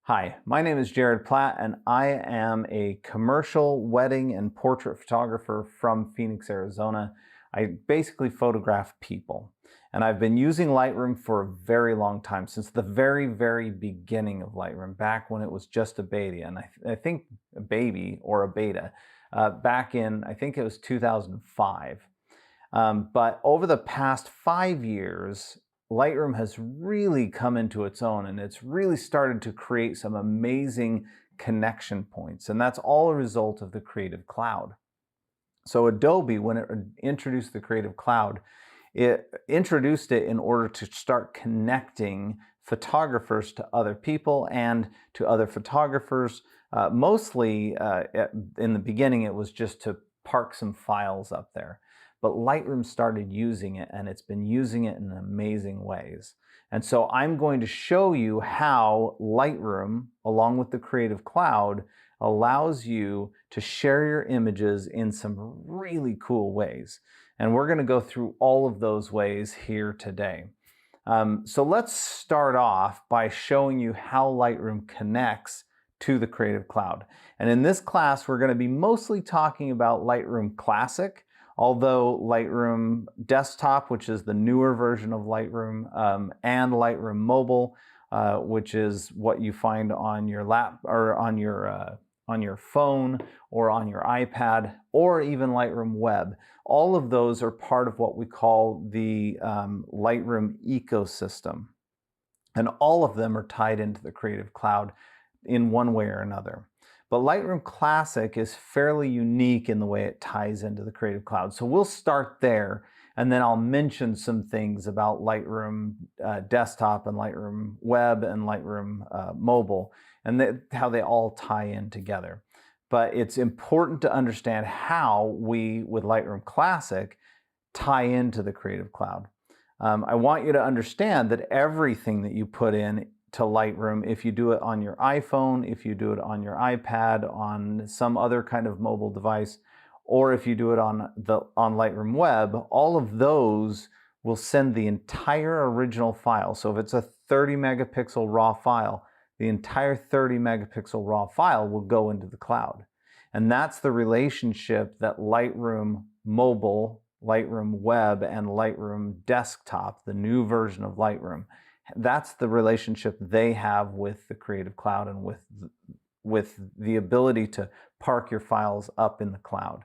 Hi, my name is Jared Platt, and I am a commercial wedding and portrait photographer from Phoenix, Arizona. I basically photograph people, and I've been using Lightroom for a very long time, since the very beginning of Lightroom, back when it was just a beta, and I think a baby or a beta, back in, I think it was 2005. But over the past 5 years, Lightroom has really come into its own, and it's really started to create some amazing connection points. And that's all a result of the Creative Cloud. So Adobe, when it introduced the Creative Cloud, it introduced it in order to start connecting photographers to other people and to other photographers. Mostly in the beginning, it was just to park some files up there. But Lightroom started using it, and it's been using it in amazing ways. And so I'm going to show you how Lightroom, along with the Creative Cloud, allows you to share your images in some really cool ways. And we're going to go through all of those ways here today. So let's start off by showing you how Lightroom connects to the Creative Cloud. And in this class, we're going to be mostly talking about Lightroom Classic, although Lightroom Desktop, which is the newer version of Lightroom, and Lightroom Mobile, which is what you find on your lap or on your phone or on your iPad, or even Lightroom Web. All of those are part of what we call the Lightroom ecosystem. And all of them are tied into the Creative Cloud in one way or another. But Lightroom Classic is fairly unique in the way it ties into the Creative Cloud. So we'll start there, and then I'll mention some things about Lightroom Desktop and Lightroom Web and Lightroom Mobile, and how they all tie in together. But it's important to understand how we, with Lightroom Classic, tie into the Creative Cloud. I want you to understand that everything that you put in to Lightroom, if you do it on your iPhone, if you do it on your iPad, on some other kind of mobile device, or if you do it on Lightroom Web, all of those will send the entire original file. So if it's a 30 megapixel raw file, the entire 30 megapixel raw file will go into the cloud. And that's the relationship that Lightroom Mobile, Lightroom Web, and Lightroom Desktop, the new version of Lightroom, that's the relationship they have with the Creative Cloud and with the ability to park your files up in the cloud.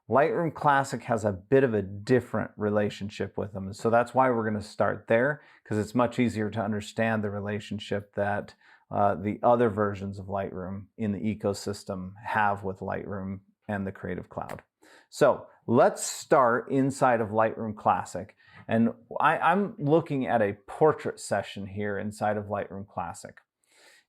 Lightroom Classic has a bit of a different relationship with them. So that's why we're going to start there, because it's much easier to understand the relationship that the other versions of Lightroom in the ecosystem have with Lightroom and the Creative Cloud. So let's start inside of Lightroom Classic. And I'm looking at a portrait session here inside of Lightroom Classic.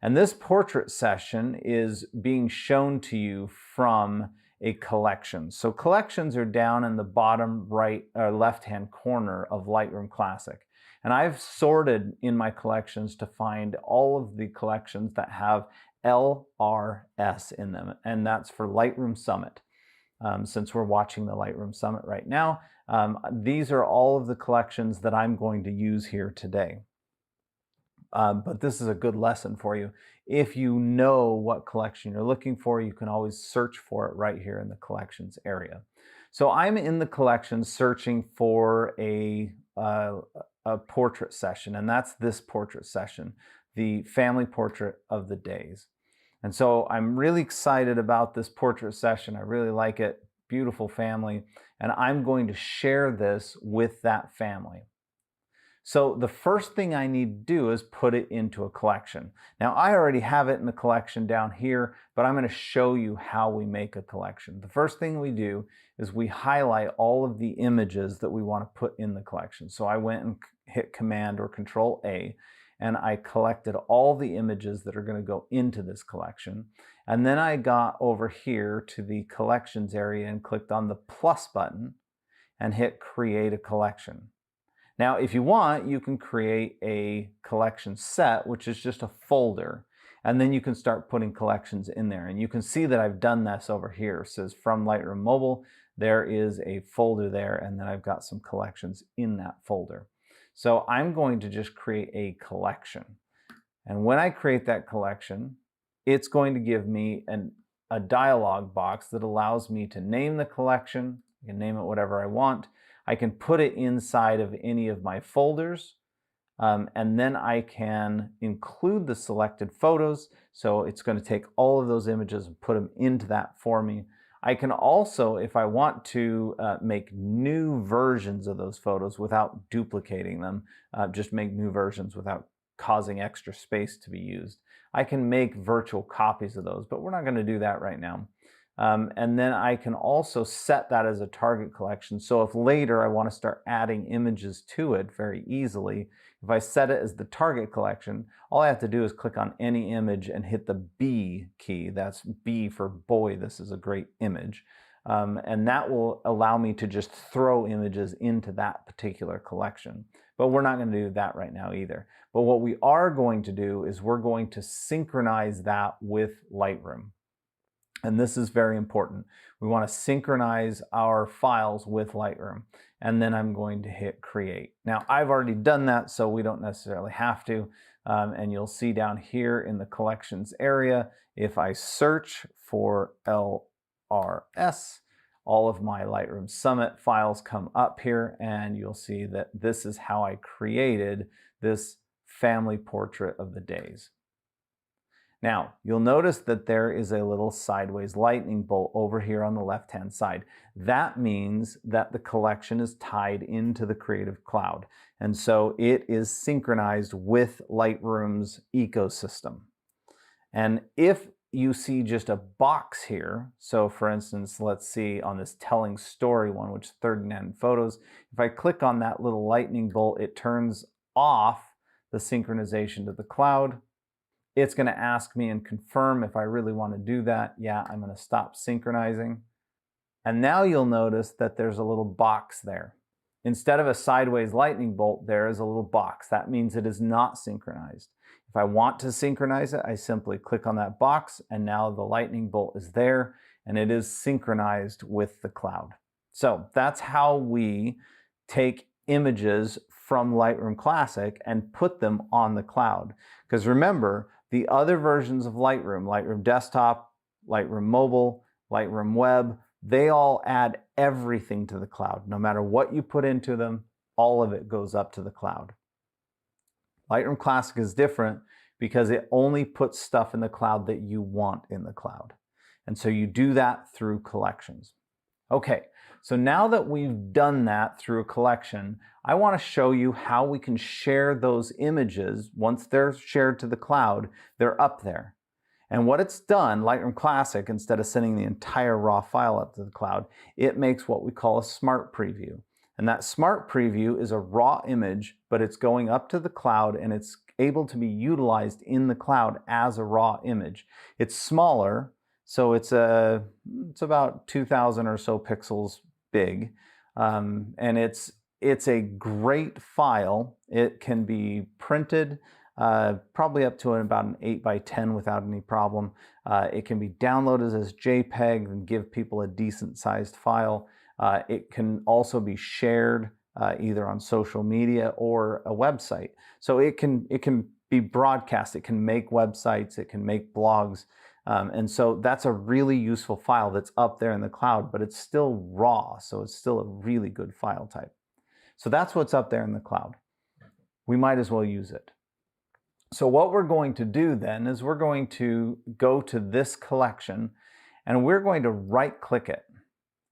And this portrait session is being shown to you from a collection. So collections are down in the bottom right or left-hand corner of Lightroom Classic. And I've sorted in my collections to find all of the collections that have LRS in them. And that's for Lightroom Summit. Since we're watching the Lightroom Summit right now, these are all of the collections that I'm going to use here today. But this is a good lesson for you. If you know what collection you're looking for, you can always search for it right here in the collections area. So I'm in the collection searching for a portrait session, and that's this portrait session, the family portrait of the days. And so I'm really excited about this portrait session. I really like it. Beautiful family. And I'm going to share this with that family. So the first thing I need to do is put it into a collection. Now I already have it in the collection down here, but I'm going to show you how we make a collection. The first thing we do is we highlight all of the images that we want to put in the collection. So I went and hit Command or Control A, and I collected all the images that are going to go into this collection. And then I got over here to the collections area and clicked on the plus button and hit Create a Collection. Now, if you want, you can create a collection set, which is just a folder, and then you can start putting collections in there. And you can see that I've done this over here. It says from Lightroom Mobile, there is a folder there, and then I've got some collections in that folder. So I'm going to just create a collection. And when I create that collection, it's going to give me a dialog box that allows me to name the collection. I can name it whatever I want. I can put it inside of any of my folders. And then I can include the selected photos. So it's going to take all of those images and put them into that for me. I can also, if I want to, make new versions of those photos without duplicating them, just make new versions without causing extra space to be used. I can make virtual copies of those, but we're not going to do that right now. And then I can also set that as a target collection. So if later I want to start adding images to it very easily, if I set it as the target collection, all I have to do is click on any image and hit the B key. That's B for boy, this is a great image. And that will allow me to just throw images into that particular collection. But we're not going to do that right now either. But what we are going to do is we're going to synchronize that with Lightroom. And this is very important. We want to synchronize our files with Lightroom. And then I'm going to hit create. Now, I've already done that, so we don't necessarily have to. And you'll see down here in the collections area, if I search for LRS, all of my Lightroom Summit files come up here, and you'll see that this is how I created this family portrait of the days. Now, you'll notice that there is a little sideways lightning bolt over here on the left-hand side. That means that the collection is tied into the Creative Cloud. And so it is synchronized with Lightroom's ecosystem. And if you see just a box here, so for instance, let's see on this telling story one, which is 39 photos, if I click on that little lightning bolt, it turns off the synchronization to the cloud. It's going to ask me and confirm if I really want to do that. Yeah, I'm going to stop synchronizing. And now you'll notice that there's a little box there. Instead of a sideways lightning bolt, there is a little box. That means it is not synchronized. If I want to synchronize it, I simply click on that box, and now the lightning bolt is there, and it is synchronized with the cloud. So that's how we take images from Lightroom Classic and put them on the cloud. Because remember, the other versions of Lightroom, Lightroom Desktop, Lightroom Mobile, Lightroom Web, they all add everything to the cloud. No matter what you put into them, all of it goes up to the cloud. Lightroom Classic is different because it only puts stuff in the cloud that you want in the cloud. And so you do that through collections. Okay, so now that we've done that through a collection, I want to show you how we can share those images. Once they're shared to the cloud, they're up there. And what it's done, Lightroom Classic, instead of sending the entire raw file up to the cloud, it makes what we call a smart preview. And that smart preview is a raw image, but it's going up to the cloud and it's able to be utilized in the cloud as a raw image. It's smaller, so it's about 2,000 or so pixels big, and it's a great file. It can be printed probably up to about an 8x10 without any problem. It can be downloaded as JPEG and give people a decent sized file. It can also be shared either on social media or a website. So it can be broadcast. It can make websites. It can make blogs. And so that's a really useful file that's up there in the cloud, but it's still raw. So it's still a really good file type. So that's what's up there in the cloud. We might as well use it. So what we're going to do then is we're going to go to this collection and we're going to right click it.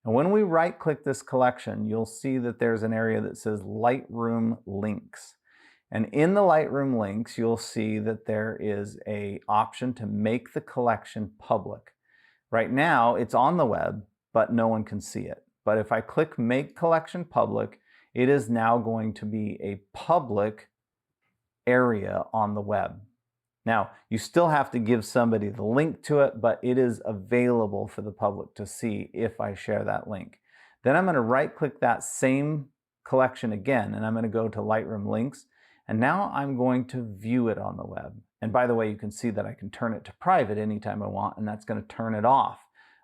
And when we right click this collection, you'll see that there's an area that says Lightroom Links. And in the Lightroom links, you'll see that there is an option to make the collection public. Right now, it's on the web, but no one can see it. But if I click Make Collection Public, it is now going to be a public area on the web. Now, you still have to give somebody the link to it, but it is available for the public to see if I share that link. Then I'm going to right-click that same collection again, and I'm going to go to Lightroom Links, and now I'm going to view it on the web. And by the way, you can see that I can turn it to private anytime I want, and that's going to turn it off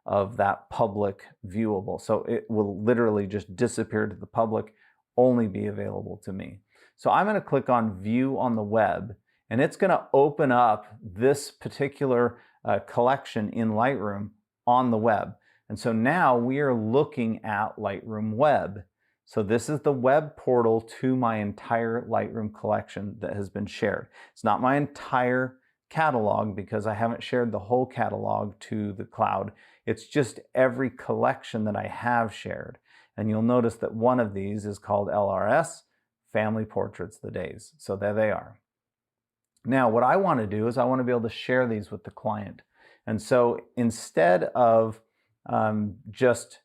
of that public viewable. So it will literally just disappear to the public, only be available to me. So I'm going to click on View on the Web, and it's going to open up this particular collection in Lightroom on the web. And so now we are looking at Lightroom Web. So this is the web portal to my entire Lightroom collection that has been shared. It's not my entire catalog because I haven't shared the whole catalog to the cloud. It's just every collection that I have shared. And you'll notice that one of these is called LRS, Family Portraits, the Days. So there they are. Now, what I want to do is I want to be able to share these with the client. And so instead of just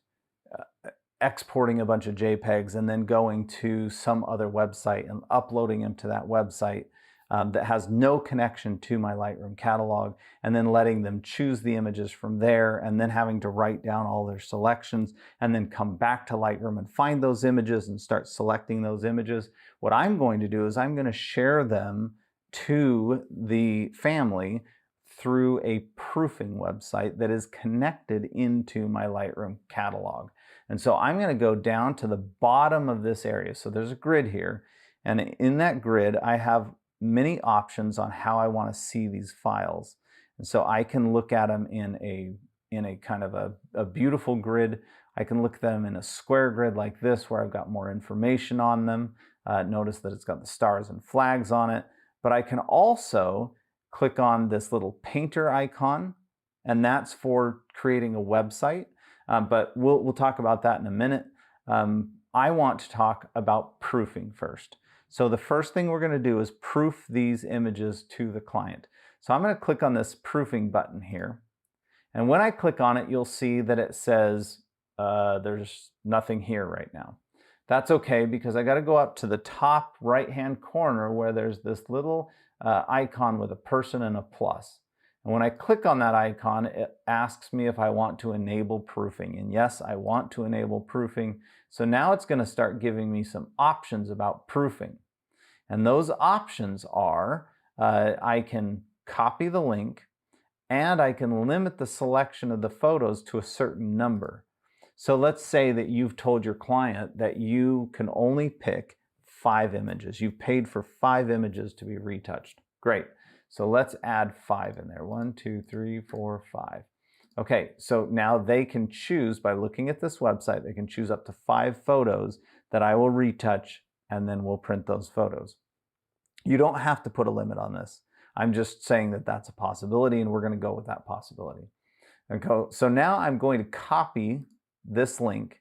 exporting a bunch of JPEGs and then going to some other website and uploading them to that website that has no connection to my Lightroom catalog, and then letting them choose the images from there, and then having to write down all their selections and then come back to Lightroom and find those images and start selecting those images. What I'm going to do is I'm going to share them to the family through a proofing website that is connected into my Lightroom catalog. And so I'm going to go down to the bottom of this area. So there's a grid here, and in that grid I have many options on how I want to see these files. And so I can look at them in a kind of a beautiful grid. I can look at them in a square grid like this where I've got more information on them. Notice that it's got the stars and flags on it. But I can also click on this little painter icon, and that's for creating a website. But we'll talk about that in a minute. I want to talk about proofing first. So the first thing we're going to do is proof these images to the client. So I'm going to click on this proofing button here. And when I click on it, you'll see that it says there's nothing here right now. That's okay, because I got to go up to the top right-hand corner where there's this little icon with a person and a plus. And when I click on that icon, it asks me if I want to enable proofing. And yes, I want to enable proofing. So now it's going to start giving me some options about proofing. And those options are, I can copy the link, and I can limit the selection of the photos to a certain number. So let's say that you've told your client that you can only pick 5 images. You've paid for 5 images to be retouched. Great. So let's add 5 in there. 1, 2, 3, 4, 5. Okay, so now they can choose, by looking at this website, they can choose up to 5 photos that I will retouch, and then we'll print those photos. You don't have to put a limit on this. I'm just saying that that's a possibility, and we're going to go with that possibility. Okay, so now I'm going to copy this link,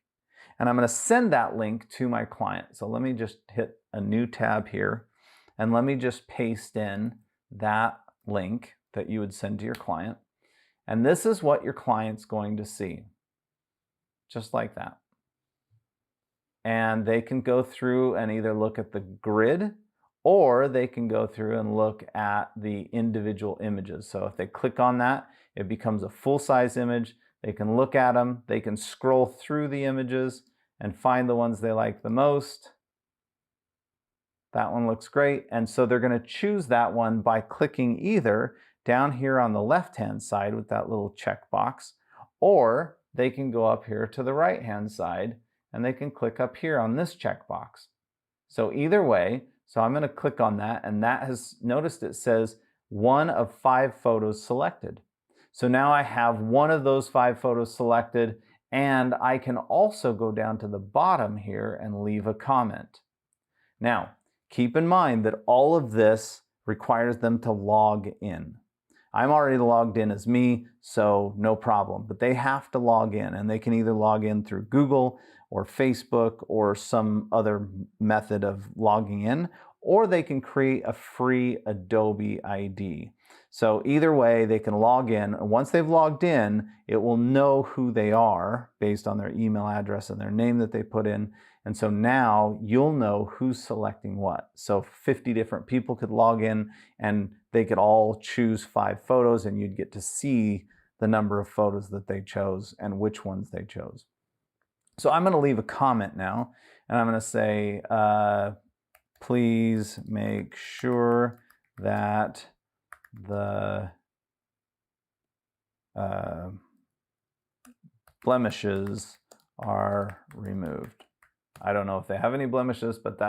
and I'm going to send that link to my client. So let me just hit a new tab here, and let me just paste in that link that you would send to your client. And this is what your client's going to see, just like that. And they can go through and either look at the grid, or they can go through and look at the individual images. So if they click on that, it becomes a full-size image. They can look at them, they can scroll through the images and find the ones they like the most. That one looks great. And so they're going to choose that one by clicking either down here on the left-hand side with that little checkbox, or they can go up here to the right-hand side and they can click up here on this checkbox. So either way, so I'm going to click on that, and that has, noticed it says 1 of 5 photos selected. So now I have 1 of those 5 photos selected, and I can also go down to the bottom here and leave a comment. Now, keep in mind that all of this requires them to log in. I'm already logged in as me, so no problem, but they have to log in, and they can either log in through Google or Facebook or some other method of logging in, or they can create a free Adobe ID. So either way, they can log in, and once they've logged in, it will know who they are based on their email address and their name that they put in. And so now you'll know who's selecting what. So 50 different people could log in, and they could all choose 5 photos, and you'd get to see the number of photos that they chose and which ones they chose. So I'm going to leave a comment now, and I'm going to say, please make sure that the blemishes are removed. I don't know if they have any blemishes, but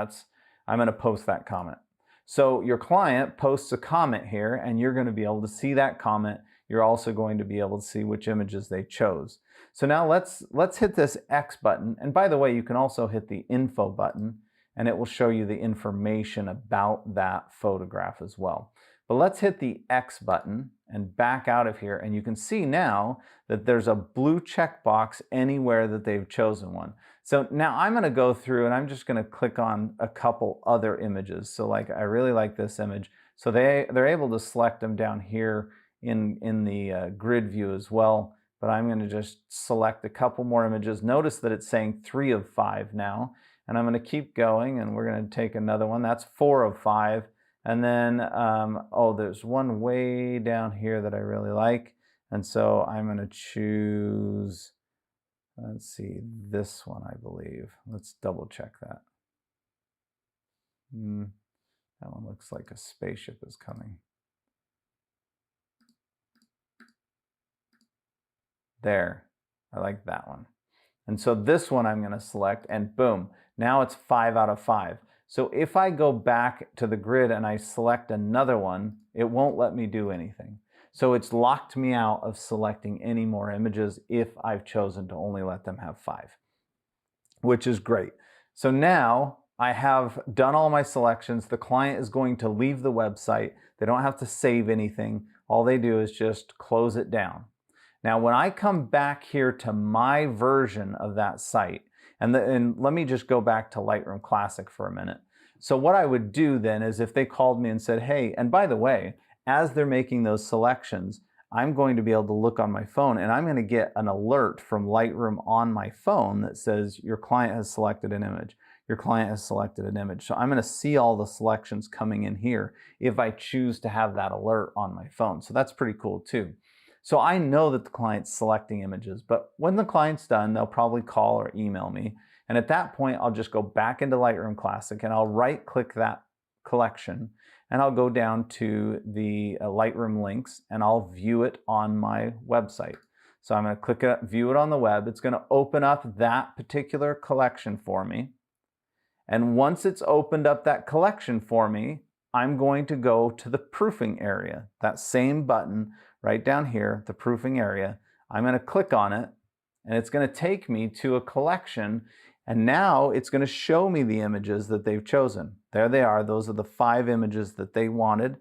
I'm going to post that comment. So your client posts a comment here, and you're going to be able to see that comment. You're also going to be able to see which images they chose. So now let's hit this X button. And by the way, you can also hit the info button, and it will show you the information about that photograph as well. But let's hit the X button and back out of here, and you can see now that there's a blue checkbox anywhere that they've chosen one. So now I'm going to go through and I'm just going to click on a couple other images. So like I really like this image. So they're able to select them down here in the grid view as well. But I'm going to just select a couple more images. Notice that it's saying 3 of 5 now. And I'm going to keep going, and we're going to take another one. That's 4 of 5. And then, oh, there's one way down here that I really like. And so I'm going to choose, let's see, this one, I believe. Let's double check that. That one looks like a spaceship is coming. There, I like that one. And so this one I'm going to select, and boom, now it's 5 out of 5. So if I go back to the grid and I select another one, it won't let me do anything. So it's locked me out of selecting any more images if I've chosen to only let them have 5, which is great. So now I have done all my selections. The client is going to leave the website. They don't have to save anything. All they do is just close it down. Now, when I come back here to my version of that site, and let me just go back to Lightroom Classic for a minute. So what I would do then is if they called me and said, hey, and by the way, as they're making those selections, I'm going to be able to look on my phone, and I'm going to get an alert from Lightroom on my phone that says your client has selected an image. Your client has selected an image. So I'm going to see all the selections coming in here if I choose to have that alert on my phone. So that's pretty cool too. So I know that the client's selecting images, but when the client's done, they'll probably call or email me. And at that point, I'll just go back into Lightroom Classic and I'll right-click that collection, and I'll go down to the Lightroom links and I'll view it on my website. So I'm going to click it, view it on the web. It's going to open up that particular collection for me. And once it's opened up that collection for me, I'm going to go to the proofing area, that same button right down here, the proofing area. I'm going to click on it, and it's going to take me to a collection, and now it's going to show me the images that they've chosen. There they are. Those are the 5 images that they wanted.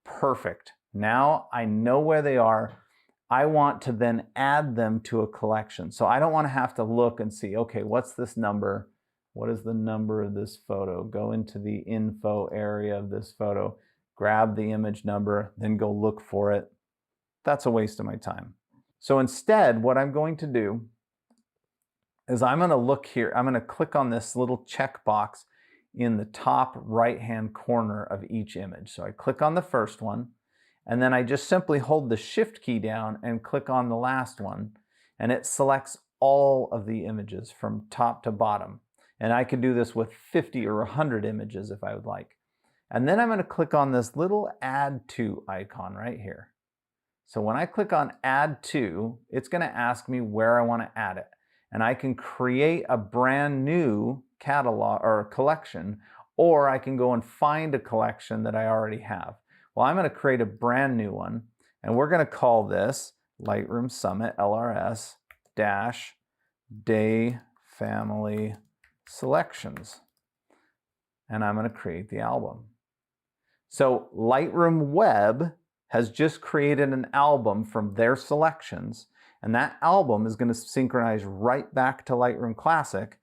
Perfect. Now I know where they are. I want to then add them to a collection. So I don't want to have to look and see, okay, what's this number? What is the number of this photo? Go into the info area of this photo, grab the image number, then go look for it. That's a waste of my time. So instead, what I'm going to do is I'm going to look here. I'm going to click on this little checkbox in the top right-hand corner of each image. So I click on the first one, and then I just simply hold the Shift key down and click on the last one, and it selects all of the images from top to bottom. And I could do this with 50 or 100 images if I would like. And then I'm going to click on this little Add To icon right here. So when I click on Add To, it's going to ask me where I want to add it. And I can create a brand new catalog or collection, or I can go and find a collection that I already have. Well, I'm going to create a brand new one, and we're going to call this Lightroom Summit LRS Day Family Selections. And I'm going to create the album. So Lightroom Web has just created an album from their selections, and that album is going to synchronize right back to Lightroom Classic,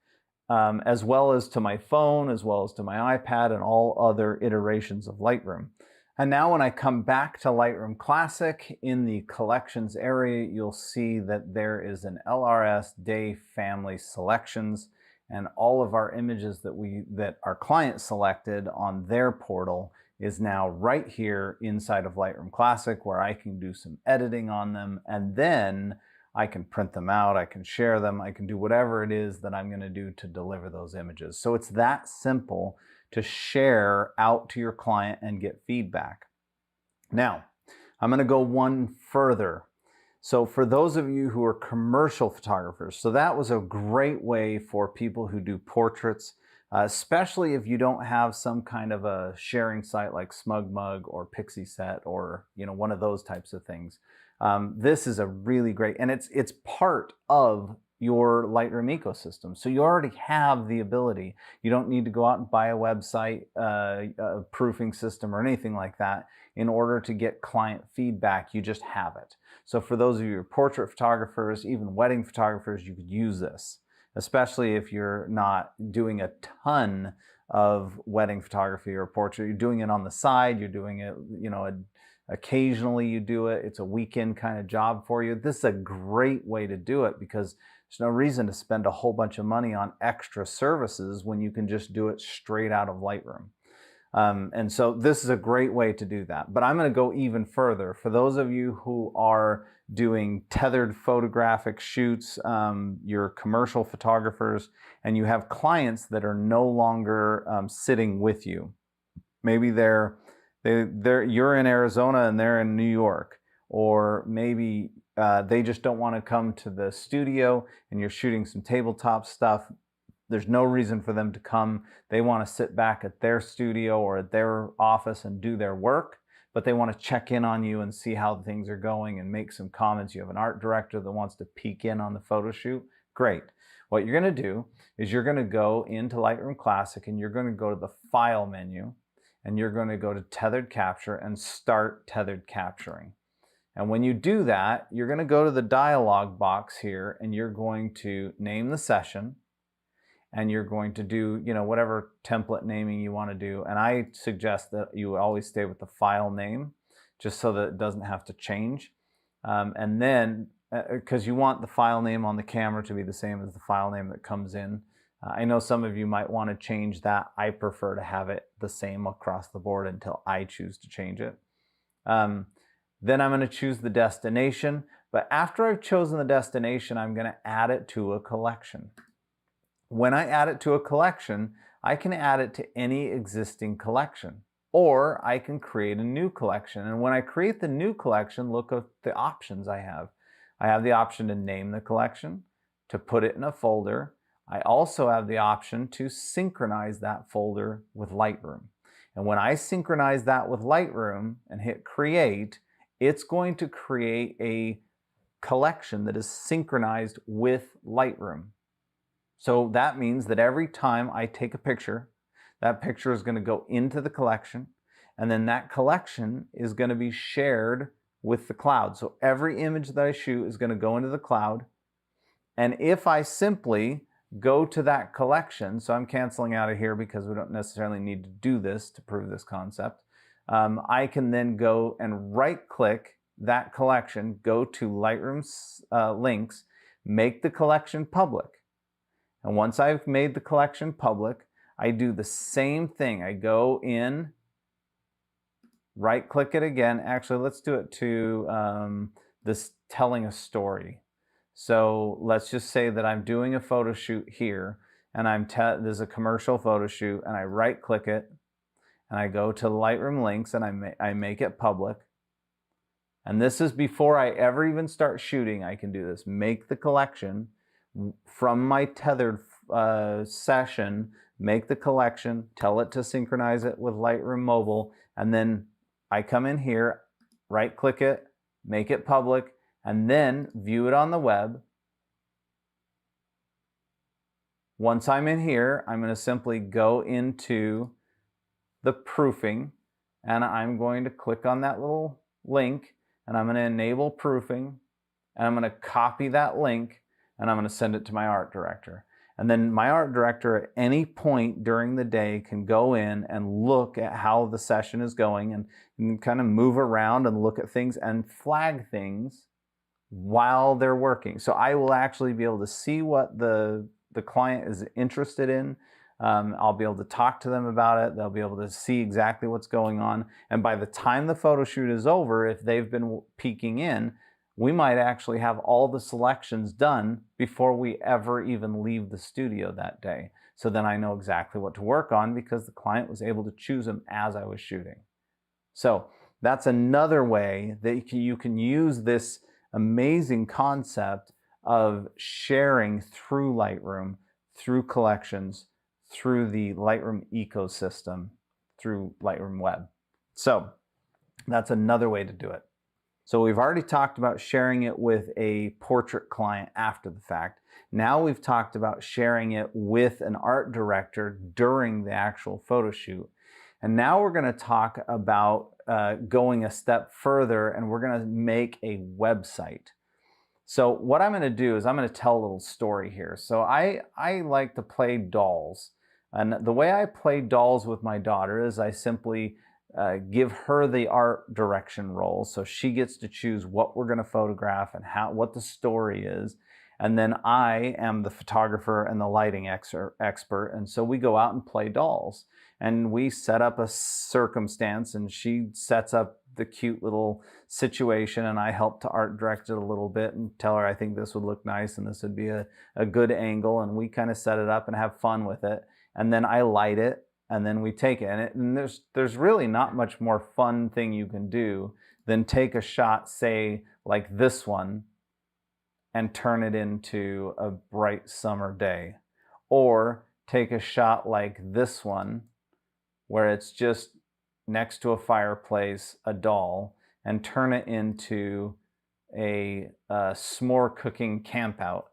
as well as to my phone, as well as to my iPad and all other iterations of Lightroom. And now when I come back to Lightroom Classic, in the collections area, you'll see that there is an LRS Day Family Selections, and all of our images that our client selected on their portal is now right here inside of Lightroom Classic, where I can do some editing on them, and then I can print them out, I can share them, I can do whatever it is that I'm going to do to deliver those images. So it's that simple to share out to your client and get feedback. Now, I'm going to go one further. So for those of you who are commercial photographers, so that was a great way for people who do portraits, especially if you don't have some kind of a sharing site like SmugMug or Pixieset or one of those types of things. This is a really great, and it's part of your Lightroom ecosystem. So you already have the ability. You don't need to go out and buy a website, a proofing system or anything like that in order to get client feedback. You just have it. So for those of you who are portrait photographers, even wedding photographers, you could use this, especially if you're not doing a ton of wedding photography or portrait. You're doing it on the side, you're doing it, occasionally you do it. It's a weekend kind of job for you. This is a great way to do it because there's no reason to spend a whole bunch of money on extra services when you can just do it straight out of Lightroom. And so this is a great way to do that. But I'm going to go even further. For those of you who are doing tethered photographic shoots, you're commercial photographers, and you have clients that are no longer sitting with you. Maybe you're in Arizona and they're in New York, or maybe they just don't want to come to the studio and you're shooting some tabletop stuff. There's no reason for them to come. They want to sit back at their studio or at their office and do their work, but they want to check in on you and see how things are going and make some comments. You have an art director that wants to peek in on the photo shoot. Great. What you're going to do is you're going to go into Lightroom Classic and you're going to go to the File menu and you're going to go to Tethered Capture and start tethered capturing. And when you do that, you're going to go to the dialog box here and you're going to name the session. And you're going to do, whatever template naming you want to do. And I suggest that you always stay with the file name, just so that it doesn't have to change. And then, because you want the file name on the camera to be the same as the file name that comes in. I know some of you might want to change that. I prefer to have it the same across the board until I choose to change it. Then I'm going to choose the destination. But after I've chosen the destination, I'm going to add it to a collection. When I add it to a collection, I can add it to any existing collection, or I can create a new collection. And when I create the new collection, look at the options I have. I have the option to name the collection, to put it in a folder. I also have the option to synchronize that folder with Lightroom. And when I synchronize that with Lightroom and hit create, it's going to create a collection that is synchronized with Lightroom. So that means that every time I take a picture, that picture is going to go into the collection, and then that collection is going to be shared with the cloud. So every image that I shoot is going to go into the cloud. And if I simply go to that collection, so I'm canceling out of here because we don't necessarily need to do this to prove this concept. I can then go and right-click that collection, go to Lightroom's links, make the collection public. And once I've made the collection public, I do the same thing. I go in, right-click it again. Actually, let's do it to this telling a story. So let's just say that I'm doing a photo shoot here, and there's a commercial photo shoot, and I right-click it, and I go to Lightroom links, and I make it public. And this is before I ever even start shooting. I can do this. Make the collection. From my tethered session, make the collection, tell it to synchronize it with Lightroom Mobile, and then I come in here, right-click it, make it public, and then view it on the web. Once I'm in here, I'm going to simply go into the proofing, and I'm going to click on that little link, and I'm going to enable proofing, and I'm going to copy that link, and I'm going to send it to my art director. And then my art director at any point during the day can go in and look at how the session is going and kind of move around and look at things and flag things while they're working. So I will actually be able to see what the client is interested in. I'll be able to talk to them about it. They'll be able to see exactly what's going on. And by the time the photo shoot is over, if they've been peeking in, we might actually have all the selections done before we ever even leave the studio that day. So then I know exactly what to work on because the client was able to choose them as I was shooting. So that's another way that you can use this amazing concept of sharing through Lightroom, through collections, through the Lightroom ecosystem through Lightroom Web. So that's another way to do it. So we've already talked about sharing it with a portrait client after the fact. Now we've talked about sharing it with an art director during the actual photo shoot. And now we're going to talk about going a step further, and we're going to make a website. So what I'm going to do is I'm going to tell a little story here. So I like to play dolls. And the way I play dolls with my daughter is I simply give her the art direction role. So she gets to choose what we're going to photograph and what the story is. And then I am the photographer and the lighting expert. And so we go out and play dolls. And we set up a circumstance, and she sets up the cute little situation, and I help to art direct it a little bit and tell her I think this would look nice and this would be a good angle, and we kind of set it up and have fun with it. And then I light it, and then we take it. And there's really not much more fun thing you can do than take a shot, say like this one, and turn it into a bright summer day. Or take a shot like this one, where it's just next to a fireplace, a doll, and turn it into a s'more cooking campout.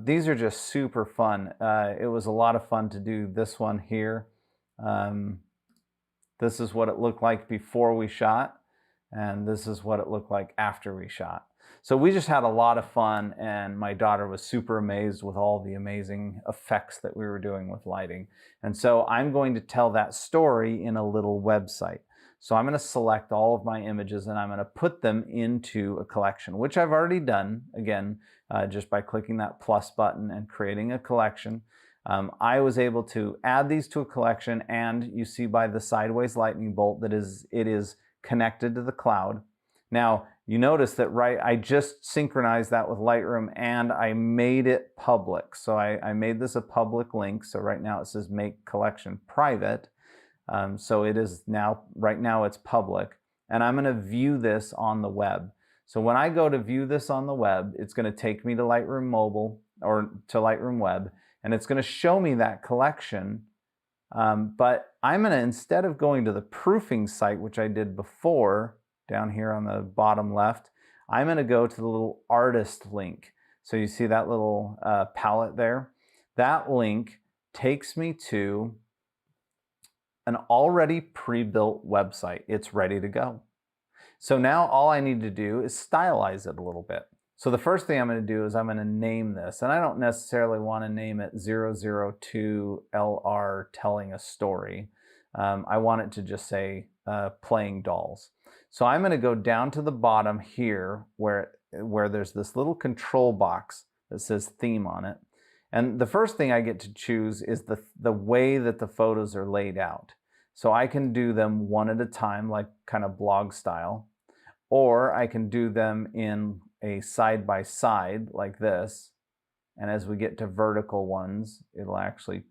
These are just super fun. It was a lot of fun to do this one here. This is what it looked like before we shot, and this is what it looked like after we shot. So we just had a lot of fun, and my daughter was super amazed with all the amazing effects that we were doing with lighting. And so I'm going to tell that story in a little website. So I'm going to select all of my images and I'm going to put them into a collection, which I've already done, again, just by clicking that plus button and creating a collection. I was able to add these to a collection, and you see by the sideways lightning bolt that it is connected to the cloud. Now, you notice that I just synchronized that with Lightroom, and I made it public. So I made this a public link. So right now it says make collection private. So it is now, right now it's public. And I'm going to view this on the web. So when I go to view this on the web, it's going to take me to Lightroom Mobile or to Lightroom Web, and it's going to show me that collection. But I'm going to, instead of going to the proofing site, which I did before, down here on the bottom left, I'm going to go to the little artist link. So you see that little palette there? That link takes me to an already pre-built website. It's ready to go. So now all I need to do is stylize it a little bit. So the first thing I'm going to do is I'm going to name this, and I don't necessarily want to name it 002LR telling a story. I want it to just say playing dolls. So I'm going to go down to the bottom here where there's this little control box that says theme on it. And the first thing I get to choose is the way that the photos are laid out. So I can do them one at a time, like kind of blog style, or I can do them in a side by side like this. And as we get to vertical ones, it'll actually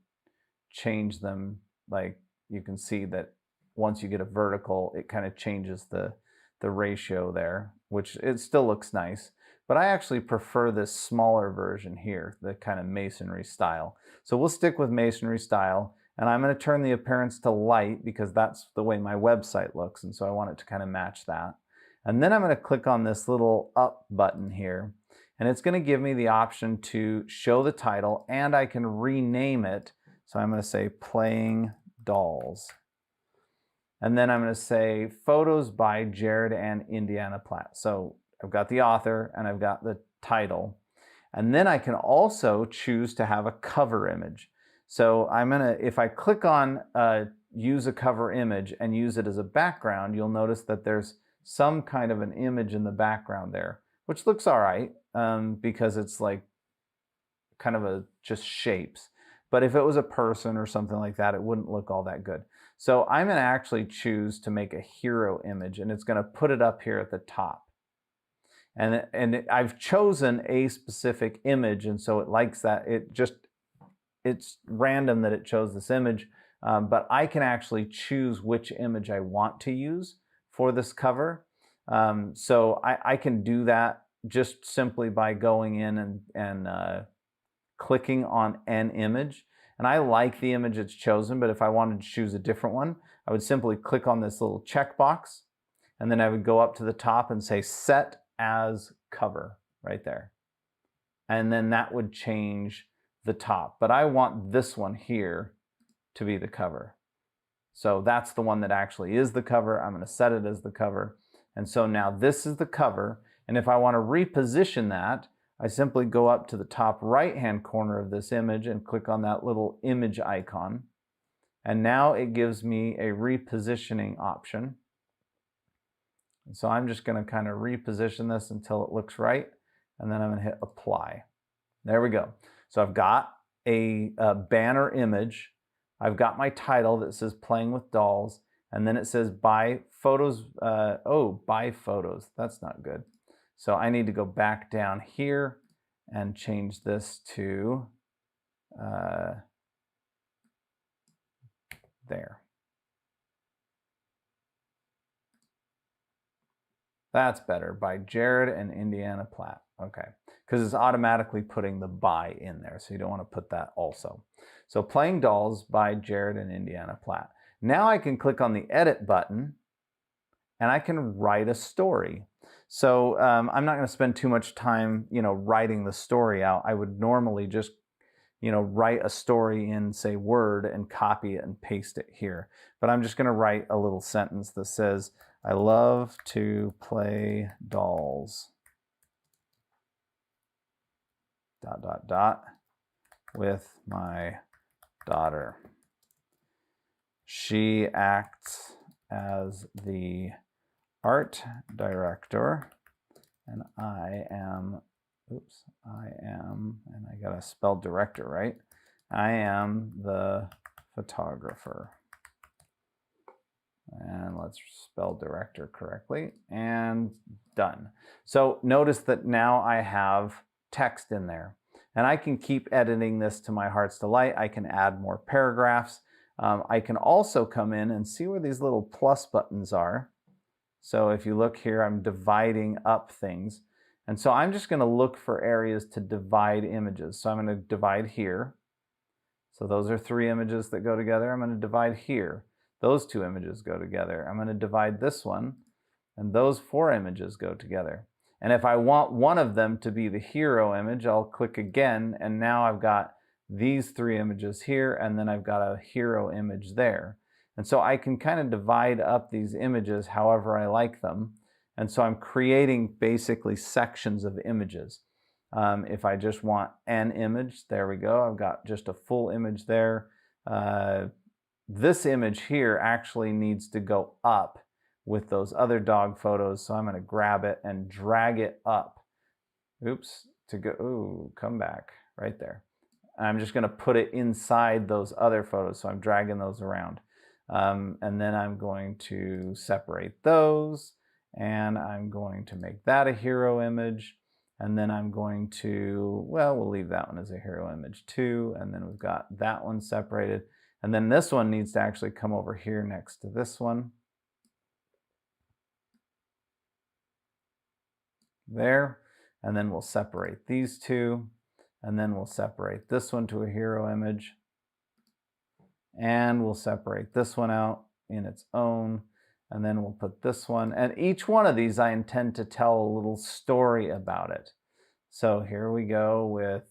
change them. Like you can see that once you get a vertical, it kind of changes the ratio there, which it still looks nice. But I actually prefer this smaller version here, the kind of masonry style. So we'll stick with masonry style, and I'm going to turn the appearance to light because that's the way my website looks, and so I want it to kind of match that. And then I'm going to click on this little up button here, and it's going to give me the option to show the title, and I can rename it. So I'm going to say Playing Dolls. And then I'm going to say Photos by Jared and Indiana Platt. So I've got the author and I've got the title. And then I can also choose to have a cover image. So I'm going to, if I click on use a cover image and use it as a background, you'll notice that there's some kind of an image in the background there, which looks all right because it's like kind of just shapes. But if it was a person or something like that, it wouldn't look all that good. So I'm going to actually choose to make a hero image, and it's going to put it up here at the top. And I've chosen a specific image, and so it likes that. It's random that it chose this image, but I can actually choose which image I want to use for this cover. So I can do that just simply by going in and clicking on an image. And I like the image it's chosen, but if I wanted to choose a different one, I would simply click on this little checkbox, and then I would go up to the top and say Set as Cover right there. And then that would change the top. But I want this one here to be the cover. So that's the one that actually is the cover. I'm going to set it as the cover. And so now this is the cover. And if I want to reposition that, I simply go up to the top right-hand corner of this image and click on that little image icon. And now it gives me a repositioning option. And so I'm just going to kind of reposition this until it looks right. And then I'm going to hit apply. There we go. So I've got a banner image. I've got my title that says Playing with Dolls. And then it says buy photos. Buy photos. That's not good. So I need to go back down here and change this to there. That's better. By Jared and Indiana Platt. Okay. Because it's automatically putting the by in there. So you don't want to put that also. So Playing Dolls by Jared and Indiana Platt. Now I can click on the edit button and I can write a story. So I'm not going to spend too much time, writing the story out. I would normally just, write a story in, say, Word and copy it and paste it here. But I'm just going to write a little sentence that says, I love to play dolls, ... with my daughter. She acts as the art director, and I am, and I gotta spell director, right? I am the photographer. And let's spell director correctly, and done. So notice that now I have text in there, and I can keep editing this to my heart's delight. I can add more paragraphs. I can also come in and see where these little plus buttons are. So if you look here, I'm dividing up things. And so I'm just going to look for areas to divide images. So I'm going to divide here. So those are 3 images that go together. I'm going to divide here. Those 2 images go together. I'm going to divide this one, and those 4 images go together. And if I want one of them to be the hero image, I'll click again, and now I've got these 3 images here, and then I've got a hero image there. And so I can kind of divide up these images however I like them. And so I'm creating basically sections of images. If I just want an image, there we go. I've got just a full image there. This image here actually needs to go up with those other dog photos. So I'm going to grab it and drag it up. Come back right there. I'm just going to put it inside those other photos. So I'm dragging those around. And then I'm going to separate those, and I'm going to make that a hero image. And then I'm going to, we'll leave that one as a hero image too. And then we've got that one separated. And then this one needs to actually come over here next to this one. There. And then we'll separate these 2. And then we'll separate this one to a hero image. And we'll separate this one out in its own. And then we'll put this one. And each one of these I intend to tell a little story about it. So here we go with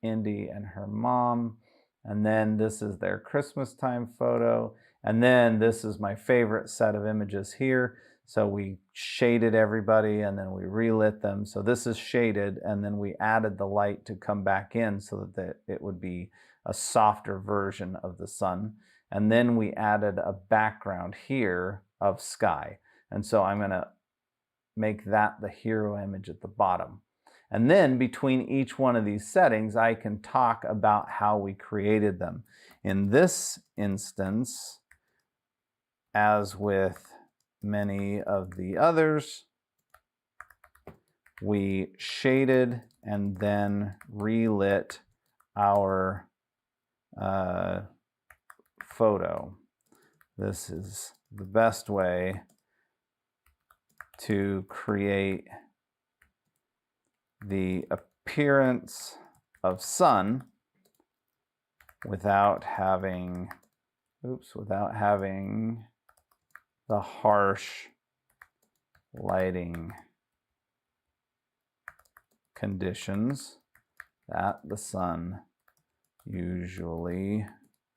Indy and her mom. And then this is their Christmas time photo. And then this is my favorite set of images here. So we shaded everybody and then we relit them. So this is shaded, and then we added the light to come back in so that it would be a softer version of the sun. And then we added a background here of sky. And so I'm going to make that the hero image at the bottom. And then between each one of these settings, I can talk about how we created them. In this instance, as with many of the others, we shaded and then relit our photo. This is the best way to create the appearance of sun without having, without having the harsh lighting conditions that the sun usually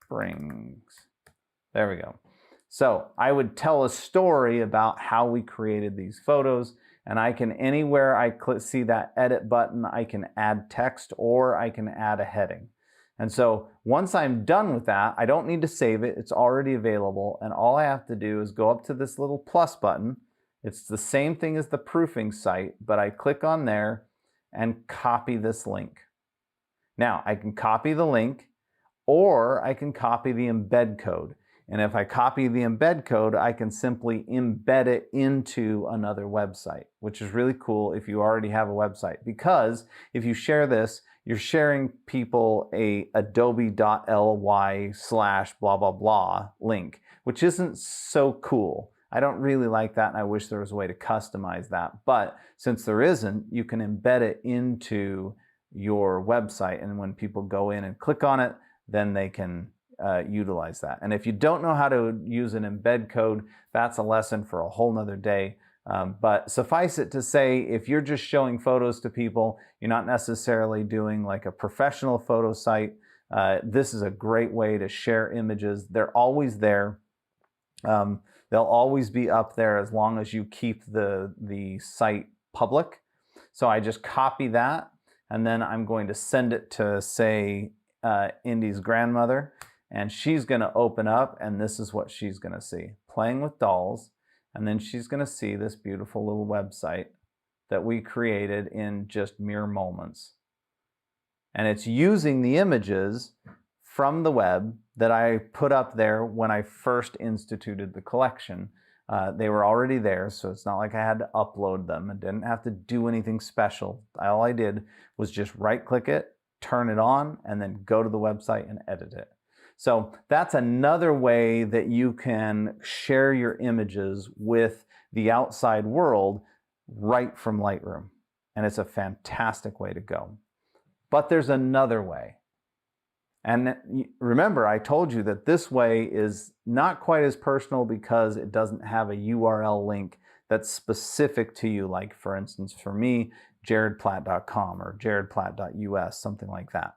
brings. There we go. So I would tell a story about how we created these photos, and I can, anywhere I see that edit button, I can add text or I can add a heading. And so once I'm done with that, I don't need to save it. It's already available. And all I have to do is go up to this little plus button. It's the same thing as the proofing site, but I click on there and copy this link. Now I can copy the link or I can copy the embed code. And if I copy the embed code, I can simply embed it into another website, which is really cool if you already have a website. Because if you share this, you're sharing people a adobe.ly/blah, blah, blah link, which isn't so cool. I don't really like that, and I wish there was a way to customize that. But since there isn't, you can embed it into your website, and when people go in and click on it, then they can utilize that. And if you don't know how to use an embed code, that's a lesson for a whole nother day. But suffice it to say, if you're just showing photos to people, you're not necessarily doing like a professional photo site, this is a great way to share images. They're always there. They'll always be up there as long as you keep the site public. So I just copy that, and then I'm going to send it to, say, Indy's grandmother, and she's going to open up, and this is what she's going to see. Playing with dolls, and then she's going to see this beautiful little website that we created in just mere moments. And it's using the images from the web that I put up there when I first instituted the collection. They were already there, so it's not like I had to upload them. I didn't have to do anything special. All I did was just right-click it, turn it on, and then go to the website and edit it. So that's another way that you can share your images with the outside world right from Lightroom. And it's a fantastic way to go. But there's another way. And remember, I told you that this way is not quite as personal because it doesn't have a URL link that's specific to you. Like, for instance, for me, jaredplatt.com or jaredplatt.us, something like that.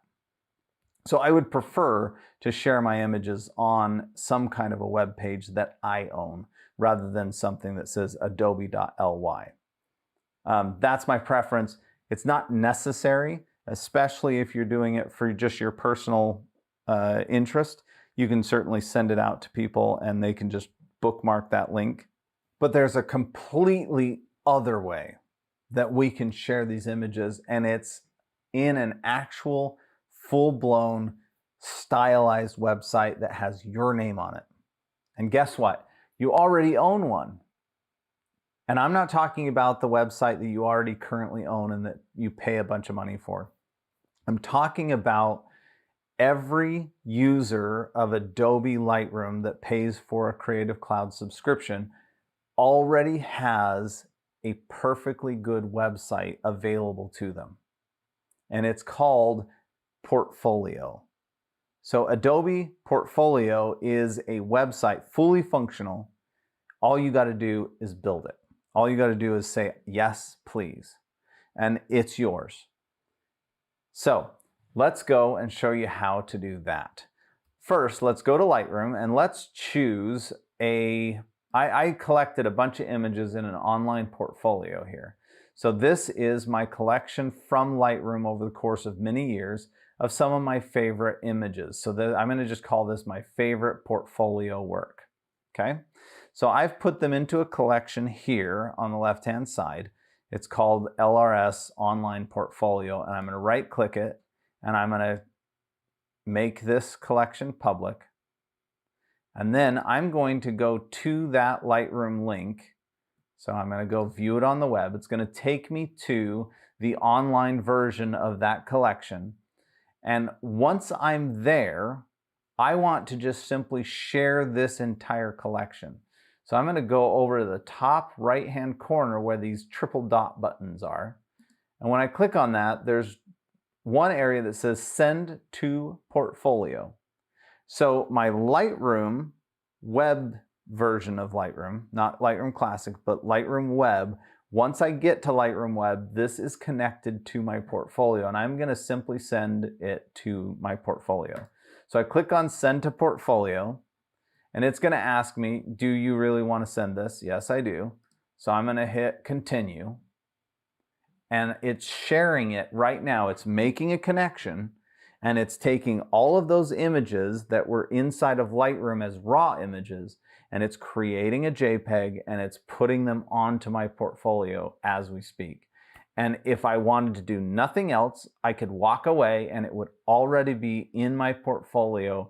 So I would prefer to share my images on some kind of a web page that I own rather than something that says adobe.ly. That's my preference. It's not necessary, especially if you're doing it for just your personal interest. You can certainly send it out to people and they can just bookmark that link. But there's a completely other way that we can share these images, and it's in an actual full-blown stylized website that has your name on it. And guess what? You already own one. And I'm not talking about the website that you already currently own and that you pay a bunch of money for. I'm talking about every user of Adobe Lightroom that pays for a Creative Cloud subscription already has a perfectly good website available to them. And it's called Portfolio. So Adobe Portfolio is a website fully functional. All you got to do is build it. All you got to do is say, yes, please. And it's yours. So let's go and show you how to do that. First, let's go to Lightroom and let's choose I collected a bunch of images in an online portfolio here. So this is my collection from Lightroom over the course of many years of some of my favorite images. So I'm going to just call this my favorite portfolio work. Okay? So I've put them into a collection here on the left-hand side. It's called LRS Online Portfolio, and I'm going to right-click it, and I'm going to make this collection public. And then I'm going to go to that Lightroom link. So I'm going to go view it on the web. It's going to take me to the online version of that collection. And once I'm there, I want to just simply share this entire collection. So I'm going to go over to the top right-hand corner where these triple dot buttons are. And when I click on that, there's one area that says Send to Portfolio. So my Lightroom web version of Lightroom, not Lightroom Classic, but Lightroom Web, once I get to Lightroom Web, this is connected to my portfolio, and I'm going to simply send it to my portfolio. So I click on Send to Portfolio, and it's going to ask me, do you really want to send this? Yes, I do. So I'm going to hit Continue, and it's sharing it right now. It's making a connection, and it's taking all of those images that were inside of Lightroom as raw images, and it's creating a JPEG, and it's putting them onto my portfolio as we speak. And if I wanted to do nothing else, I could walk away and it would already be in my portfolio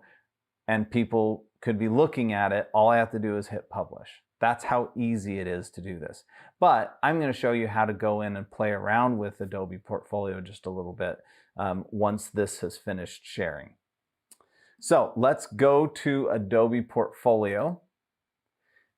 and people could be looking at it. All I have to do is hit publish. That's how easy it is to do this. But I'm going to show you how to go in and play around with Adobe Portfolio just a little bit once this has finished sharing. So let's go to Adobe Portfolio,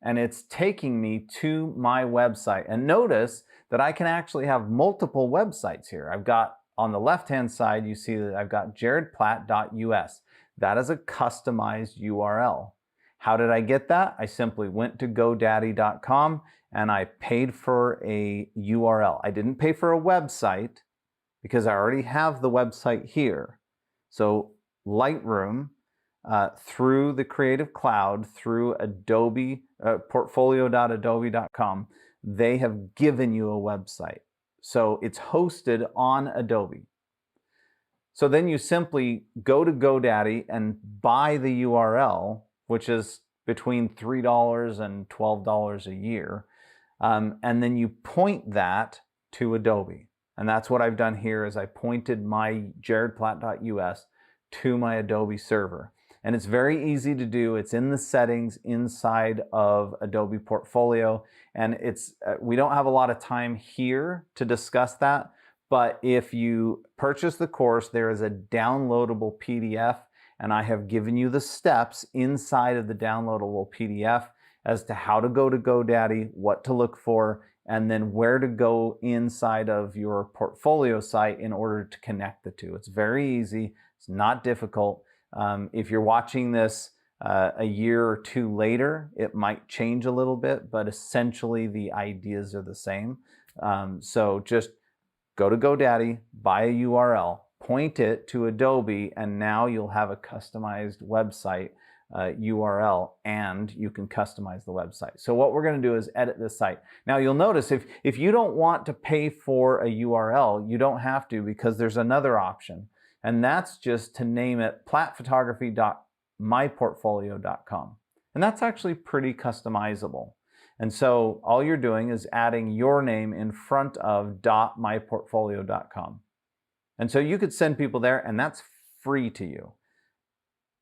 and it's taking me to my website. And notice that I can actually have multiple websites here. I've got, on the left-hand side, you see that I've got jaredplatt.us. That is a customized URL. How did I get that? I simply went to GoDaddy.com and I paid for a URL. I didn't pay for a website because I already have the website here. So Lightroom, through the Creative Cloud, through Adobe, portfolio.adobe.com, they have given you a website. So it's hosted on Adobe. So then you simply go to GoDaddy and buy the URL, which is between $3 and $12 a year. And then you point that to Adobe. And that's what I've done here is I pointed my jaredplatt.us to my Adobe server. And it's very easy to do. It's in the settings inside of Adobe Portfolio. And it's we don't have a lot of time here to discuss that. But if you purchase the course, there is a downloadable PDF, and I have given you the steps inside of the downloadable PDF as to how to go to GoDaddy, what to look for, and then where to go inside of your portfolio site in order to connect the two. It's very easy. It's not difficult. If you're watching this a year or two later, it might change a little bit, but essentially the ideas are the same. So just go to GoDaddy, buy a URL, point it to Adobe, and now you'll have a customized website URL, and you can customize the website. So what we're going to do is edit this site. Now you'll notice if you don't want to pay for a URL, you don't have to, because there's another option, and that's just to name it plattphotography.myportfolio.com. And that's actually pretty customizable. And so all you're doing is adding your name in front of .myportfolio.com. And so you could send people there, and that's free to you.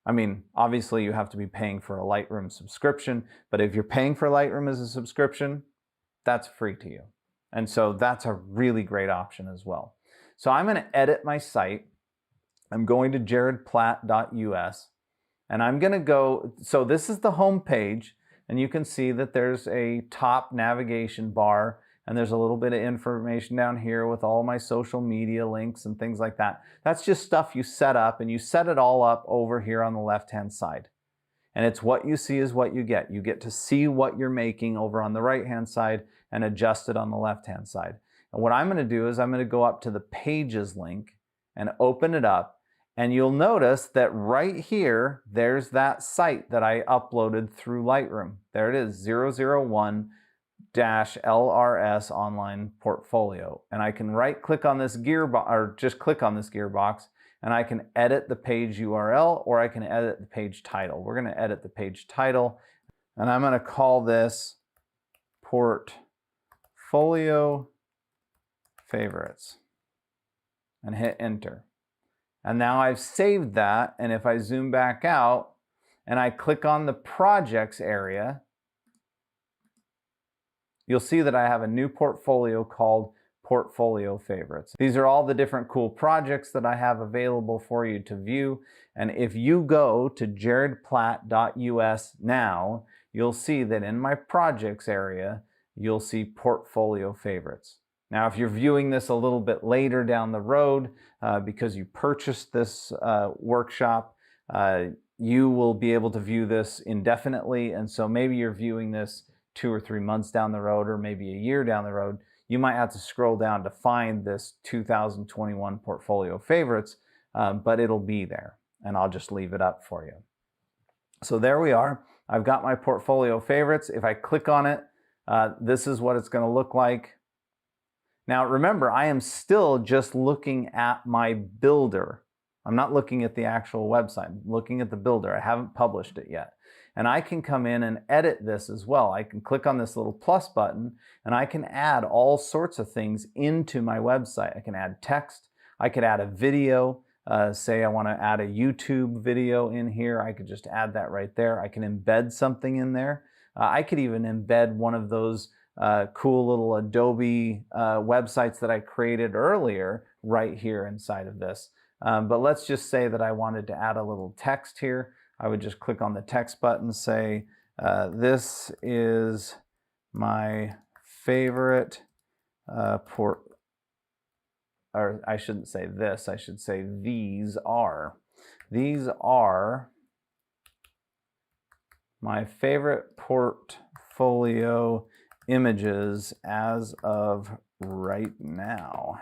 I mean, obviously you have to be paying for a Lightroom subscription, but if you're paying for Lightroom as a subscription, that's free to you. And so that's a really great option as well. So I'm going to edit my site. I'm going to jaredplatt.us, and I'm going to go, so this is the home page. And you can see that there's a top navigation bar, and there's a little bit of information down here with all my social media links and things like that. That's just stuff you set up, and you set it all up over here on the left-hand side. And it's what you see is what you get. You get to see what you're making over on the right-hand side and adjust it on the left-hand side. And what I'm going to do is I'm going to go up to the Pages link and open it up. And you'll notice that right here, there's that site that I uploaded through Lightroom. There it is, 001-LRS Online Portfolio. And I can right-click on this gearbox, or just click on this gearbox, and I can edit the page URL, or I can edit the page title. We're going to edit the page title, and I'm going to call this Portfolio Favorites, and hit Enter. And now I've saved that, and if I zoom back out and I click on the Projects area, you'll see that I have a new portfolio called Portfolio Favorites. These are all the different cool projects that I have available for you to view. And if you go to jaredplatt.us now, you'll see that in my Projects area, you'll see Portfolio Favorites. Now, if you're viewing this a little bit later down the road because you purchased this workshop, you will be able to view this indefinitely. And so maybe you're viewing this 2 or 3 months down the road, or maybe a year down the road. You might have to scroll down to find this 2021 portfolio favorites, but it'll be there, and I'll just leave it up for you. So there we are. I've got my portfolio favorites. If I click on it, this is what it's going to look like. Now remember, I am still just looking at my builder. I'm not looking at the actual website. I'm looking at the builder. I haven't published it yet. And I can come in and edit this as well. I can click on this little plus button and I can add all sorts of things into my website. I can add text. I could add a video. Say I want to add a YouTube video in here. I could just add that right there. I can embed something in there. I could even embed one of those cool little Adobe websites that I created earlier right here inside of this. But let's just say that I wanted to add a little text here. I would just click on the text button, say, this is my favorite or I shouldn't say this, I should say these are my favorite portfolio images as of right now.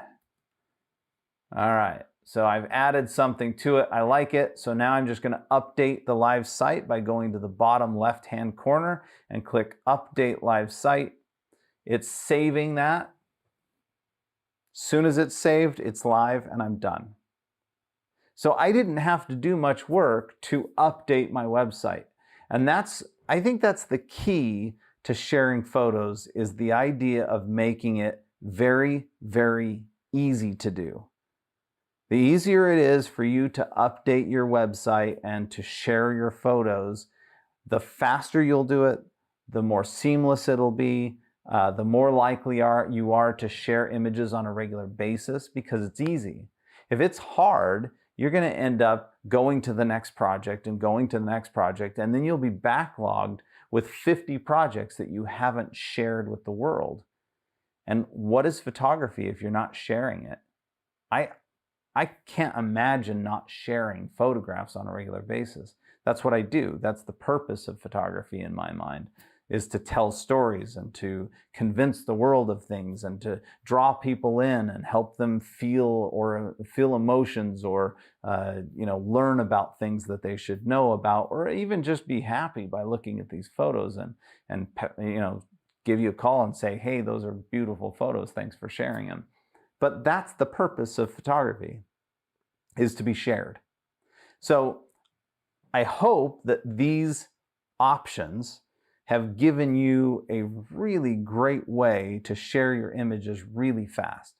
All right, so I've added something to it. I like it. So now I'm just going to update the live site by going to the bottom left-hand corner and click Update Live Site. It's saving that. As soon as it's saved, it's live and I'm done. So I didn't have to do much work to update my website. And I think that's the key to sharing photos, is the idea of making it very, very easy to do. The easier it is for you to update your website and to share your photos, the faster you'll do it, the more seamless it'll be, the more likely you are to share images on a regular basis, because it's easy. If it's hard, you're going to end up going to the next project and going to the next project, and then you'll be backlogged with 50 projects that you haven't shared with the world. And what is photography if you're not sharing it? I can't imagine not sharing photographs on a regular basis. That's what I do. That's the purpose of photography in my mind, is to tell stories and to convince the world of things and to draw people in and help them feel emotions, or learn about things that they should know about, or even just be happy by looking at these photos and give you a call and say, hey, those are beautiful photos, thanks for sharing them. But that's the purpose of photography, is to be shared. So I hope that these options have given you a really great way to share your images really fast.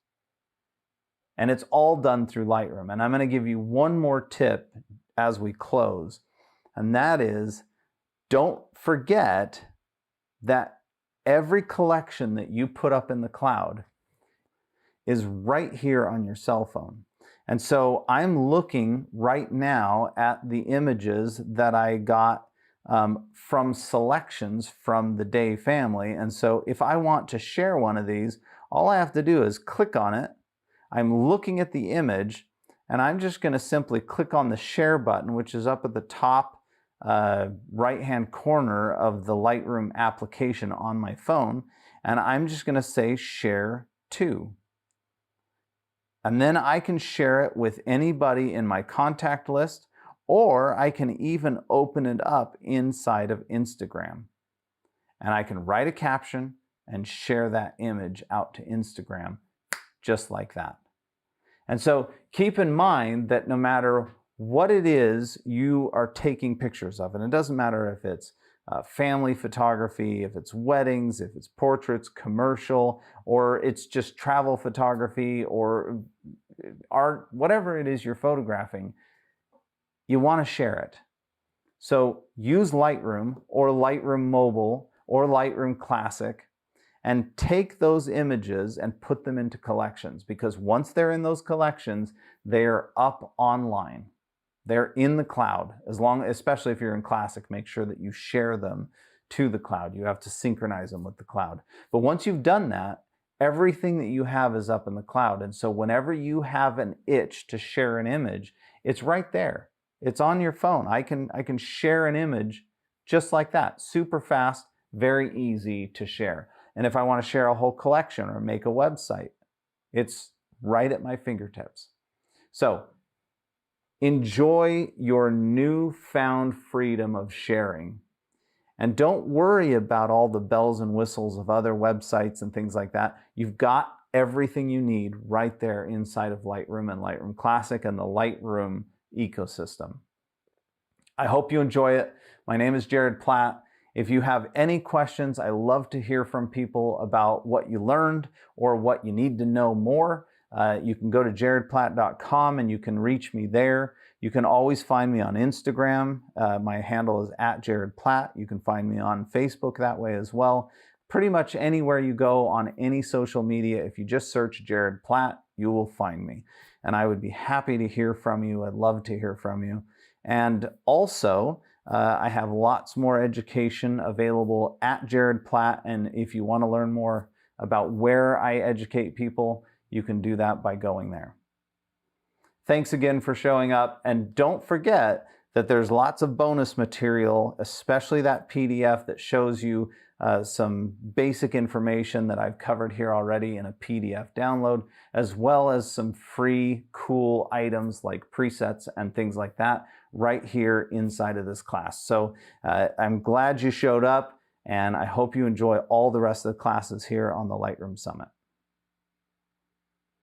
And it's all done through Lightroom. And I'm going to give you one more tip as we close. And that is, don't forget that every collection that you put up in the cloud is right here on your cell phone. And so I'm looking right now at the images that I got from selections from the Day family. And so if I want to share one of these, all I have to do is click on it. I'm looking at the image, and I'm just going to simply click on the share button, which is up at the top right-hand corner of the Lightroom application on my phone. And I'm just going to say share to. And then I can share it with anybody in my contact list, or I can even open it up inside of Instagram. And I can write a caption and share that image out to Instagram just like that. And so keep in mind that no matter what it is you are taking pictures of, and it doesn't matter if it's family photography, if it's weddings, if it's portraits, commercial, or it's just travel photography, or art, whatever it is you're photographing, you want to share it. So use Lightroom or Lightroom Mobile or Lightroom Classic and take those images and put them into collections, because once they're in those collections, they're up online. They're in the cloud. Especially if you're in Classic, make sure that you share them to the cloud. You have to synchronize them with the cloud. But once you've done that, everything that you have is up in the cloud. And so whenever you have an itch to share an image, it's right there. It's on your phone. I can share an image just like that, super fast, very easy to share. And if I want to share a whole collection or make a website, it's right at my fingertips. So enjoy your newfound freedom of sharing. And don't worry about all the bells and whistles of other websites and things like that. You've got everything you need right there inside of Lightroom and Lightroom Classic and the Lightroom ecosystem. I hope you enjoy it. My name is Jared Platt. If you have any questions, I love to hear from people about what you learned or what you need to know more. You can go to jaredplatt.com and you can reach me there. You can always find me on Instagram. My handle is @JaredPlatt. You can find me on Facebook that way as well. Pretty much anywhere you go on any social media, if you just search Jared Platt, you will find me. And I would be happy to hear from you. I'd love to hear from you. And also, I have lots more education available at Jared Platt. And if you want to learn more about where I educate people, you can do that by going there. Thanks again for showing up. And don't forget that there's lots of bonus material, especially that PDF that shows you some basic information that I've covered here already in a PDF download, as well as some free cool items like presets and things like that right here inside of this class. So I'm glad you showed up, and I hope you enjoy all the rest of the classes here on the Lightroom Summit.